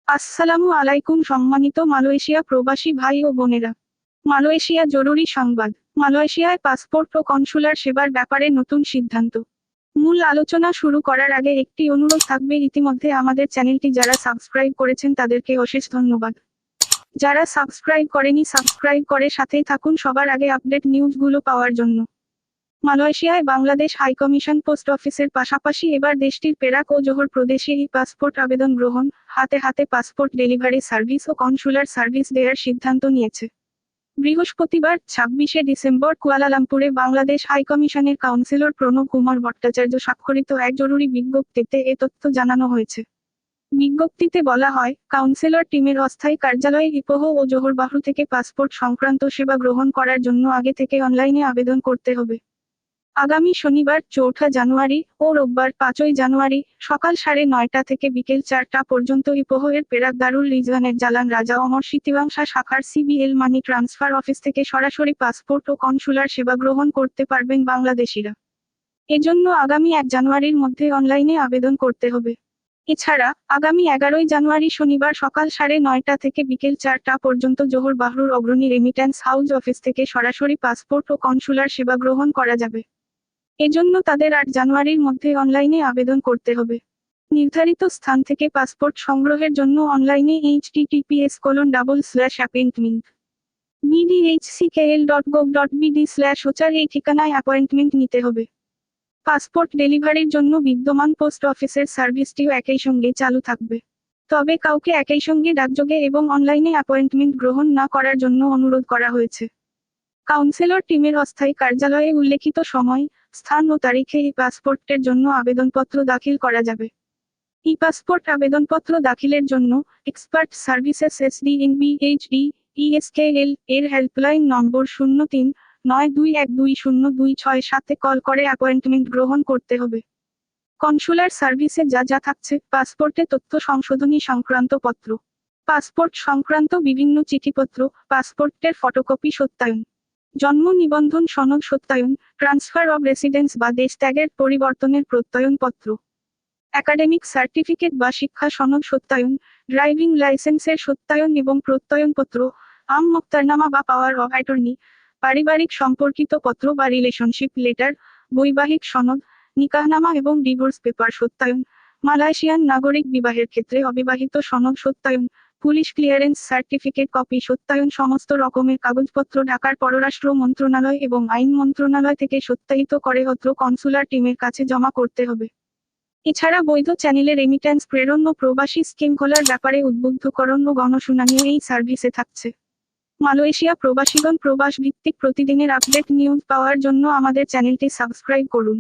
আসসালামু আলাইকুম সম্মানিত মালয়েশিয়া প্রবাসী ভাই ও বোনেরা। মালয়েশিয়া জরুরি সংবাদ। মালয়েশিয়ায় পাসপোর্ট ও কনসুলার সেবার ব্যাপারে নতুন সিদ্ধান্ত। মূল আলোচনা শুরু করার আগে একটি অনুরোধ থাকবে, ইতিমধ্যে আমাদের চ্যানেলটি যারা সাবস্ক্রাইব করেছেন তাদেরকে অশেষ ধন্যবাদ। যারা সাবস্ক্রাইব করেনি সাবস্ক্রাইব করে সাথেই থাকুন সবার আগে আপডেট নিউজগুলো পাওয়ার জন্য। মালয়েশিয়ায় বাংলাদেশ হাইকমিশন পোস্ট অফিসের পাশাপাশি এবার দেশটির পেরাক ও জোহর প্রদেশে ই পাসপোর্ট আবেদন গ্রহণ, হাতে হাতে পাসপোর্ট ডেলিভারি সার্ভিস ও কনসুলার সার্ভিস দেওয়ার সিদ্ধান্ত নিয়েছে। বৃহস্পতিবার ২৬শে ডিসেম্বর কুয়ালালামপুরে বাংলাদেশ হাইকমিশনের কাউন্সিলর প্রণব কুমার ভট্টাচার্য স্বাক্ষরিত এক জরুরি বিজ্ঞপ্তিতে এ তথ্য জানানো হয়েছে। বিজ্ঞপ্তিতে বলা হয়, কাউন্সিলর টিমের অস্থায়ী কার্যালয়ে ইপোহ ও জোহর বাহরু থেকে পাসপোর্ট সংক্রান্ত সেবা গ্রহণ করার জন্য আগে থেকে অনলাইনে আবেদন করতে হবে। আগামী শনিবার ৪ঠা জানুয়ারি ও রোববার ৫ই জানুয়ারি সকাল ৯:৩০ থেকে বিকেল ৪টা পর্যন্ত ইপোহ এর পেরাক দারুল রিজওয়ানের জালান রাজা অমর সিতিওয়াংশা শাখার সিবিএল মানি ট্রান্সফার অফিস থেকে সরাসরি পাসপোর্ট ও কনসুলার সেবা গ্রহণ করতে পারবেন বাংলাদেশিরা। এজন্য আগামী ১ জানুয়ারির মধ্যে অনলাইনে আবেদন করতে হবে। এছাড়া আগামী ১১ই জানুয়ারি শনিবার সকাল ৯:৩০ থেকে বিকেল ৪টা পর্যন্ত জোহর বাহরুর অগ্রণী রেমিট্যান্স হাউস অফিস থেকে সরাসরি পাসপোর্ট ও কনসুলার সেবা গ্রহণ করা যাবে। এজন্য তাদের ৮ জানুয়ারির মধ্যে অনলাইনে আবেদন করতে হবে। নির্ধারিত স্থান থেকে পাসপোর্ট সংগ্রহের জন্য অনলাইনে https://appointment.bdhckl.gov.bd/ocher এই ঠিকানায় অ্যাপয়েন্টমেন্ট নিতে হবে। পাসপোর্ট ডেলিভারির জন্য বিদ্যমান পোস্ট অফিসের সার্ভিসটিও একই সঙ্গে চালু থাকবে। তবে কাউকে একই সঙ্গে ডাকযোগে এবং অনলাইনে অ্যাপয়েন্টমেন্ট গ্রহণ না করার জন্য অনুরোধ করা হয়েছে। কাউন্সিলর টিমের অস্থায়ী কার্যালয়ে উল্লেখিত সময়, স্থান ও তারিখে ই পাসপোর্টের জন্য আবেদনপত্র দাখিল করা যাবে। ই পাসপোর্ট আবেদনপত্র দাখিলের জন্য এক্সপার্ট সার্ভিসেস SDNBHD ESKL এর হেল্পলাইন নম্বর 03-92120267 কল করে অ্যাপয়েন্টমেন্ট গ্রহণ করতে হবে। কনসুলার সার্ভিসে যা যা থাকছে: পাসপোর্টে তথ্য সংশোধনী সংক্রান্ত পত্র, পাসপোর্ট সংক্রান্ত বিভিন্ন চিঠিপত্র, পাসপোর্টের ফটোকপি সত্যায়ন, জন্ম নিবন্ধন সনদ সত্যায়ন, ট্রান্সফার অব রেসিডেন্স বা দেশ ত্যাগের পরিবর্তনের প্রত্যয়নপত্র, একাডেমিক সার্টিফিকেট বা শিক্ষা সনদ সত্যায়ন, ড্রাইভিং লাইসেন্সের সত্যায়ন এবং প্রত্যয়নপত্র, আম মোক্তারনামা বা পাওয়ার অব অ্যাটর্নি, পারিবারিক সম্পর্কিত পত্র বা রিলেশনশিপ লেটার, বৈবাহিক সনদ, নিকাহনামা এবং ডিভোর্স পেপার সত্যায়ন, মালয়েশিয়ান নাগরিক বিবাহের ক্ষেত্রে অবিবাহিত সনদ সত্যায়ন, পুলিশ ক্লিয়ারেন্স সার্টিফিকেট কপি সত্যায়ন। সমস্ত রকমের কাগজপত্র ঢাকার পররাষ্ট্র মন্ত্রণালয় এবং আইন মন্ত্রণালয় থেকে সত্যায়িত করে অত্র কনসুলার টিমের কাছে জমা করতে হবে। এছাড়া বৈধ চ্যানেলে রেমিট্যান্স প্রেরণ ও প্রবাসী স্কিম খোলার ব্যাপারে উদ্বুদ্ধকরণ ও গণশুনানিও এই সার্ভিসে থাকছে। মালয়েশিয়া প্রবাসীগণ প্রবাস ভিত্তিক প্রতিদিনের আপডেট নিউজ পাওয়ার জন্য আমাদের চ্যানেলটি সাবস্ক্রাইব করুন।